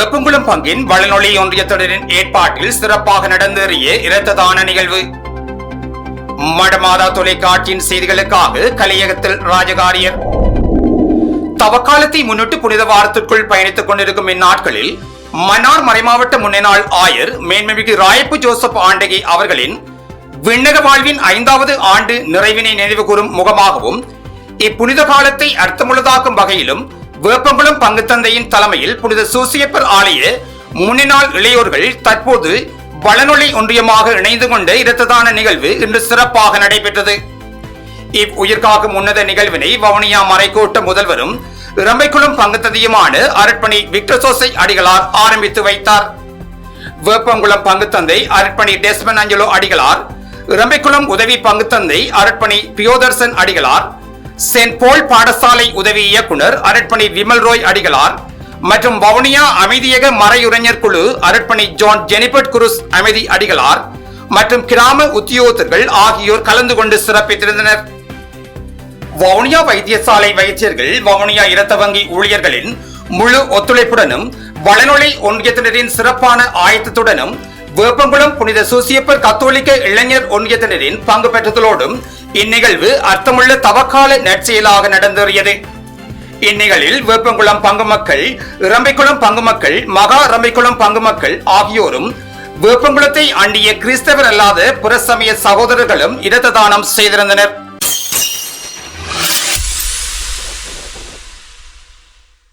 வேப்பங்குளம் பங்கின் வளனொலி ஒன்றியத்தினரின் ஏற்பாட்டில் சிறப்பாக நடந்தேறிய இரத்த தான நிகழ்வு. மடமாதா தொலைக்காட்சியின் செய்திகளுக்காக கலையகத்தில் ராஜகாரியர். தவக்காலத்தை முன்னிட்டு புனித வாரத்திற்குள் பயணித்துக் கொண்டிருக்கும் இந்நாட்களில் மன்னார் மறைமாவட்ட முன்னாள் ஆயர் மேன்மைமிகு ராயப்பு ஜோசப் ஆண்டகி அவர்களின் விண்ணக வாழ்வின் 5வது ஆண்டு நிறைவினை நினைவு கூறும் முகமாகவும் இப்புனித காலத்தை அர்த்தமுள்ளதாக்கும் வகையிலும் வேப்பங்குளம் பங்கு தந்தையின் தலைமையில் புனித சூசியப்பர் ஆலய முன்னாள் இளையோர்கள் தற்போது வளனொலி ஒன்றியமாக இணைந்து கொண்ட இரத்த தான நிகழ்வு இன்று சிறப்பாக நடைபெற்றது. இவ்வுயிர்காக்கும் உன்னத நிகழ்வினை வவுனியா மறைக்கோட்ட முதல்வரும் இரம்பைக்குளம் பங்கு தந்தையுமான அருட்பணி விக்டர் சோசை அடிகளார் ஆரம்பித்து வைத்தார். வேப்பங்குளம் பங்கு தந்தை அருட்பணி டெஸ்மன் அஞ்சலோ அடிகளார், இரம்பைக்குளம் உதவி பங்கு தந்தை அருட்பணி பியோதர்சன் அடிகளார், சென்ட் போல் பாடசாலை உதவி இயக்குனர் அருட்பணி விமல் ரோய் அடிகளார் மற்றும் வவுனியா அமைதியக மறையுரைஞர் குழு அருட்பணி ஜான் ஜெனிபர்ட் குருஸ் அமைதி அடிகளார் மற்றும் கிராம உத்தியோகத்தர்கள் ஆகியோர் கலந்து கொண்டு சிறப்பித்திருந்தனர். வவுனியா வைத்தியசாலை வைத்தியர்கள், வவுனியா இரத்த வங்கி ஊழியர்களின் முழு ஒத்துழைப்புடனும் வளனொலி ஒன்றியத்தினரின் சிறப்பான ஆயத்தத்துடனும் வேப்பங்குளம் புனித சூசியப்பர் கத்தோலிக்க இளைஞர் ஒன்றியத்தினரின் பங்கு பெற்றதோடும் இந்நிகழ்வு அர்த்தமுள்ள தவக்கால நற்செயலாக நடந்தேறியது. இந்நிகழ்வில் வேப்பங்குளம் பங்கு மக்கள், இரம்பைக்குளம் பங்கு மக்கள், மகா இரம்பைக்குளம் பங்கு மக்கள் ஆகியோரும் வேப்பங்குளத்தை அண்டிய கிறிஸ்தவர் அல்லாத புறசமய சகோதரர்களும் இரத்த தானம் செய்திருந்தனர்.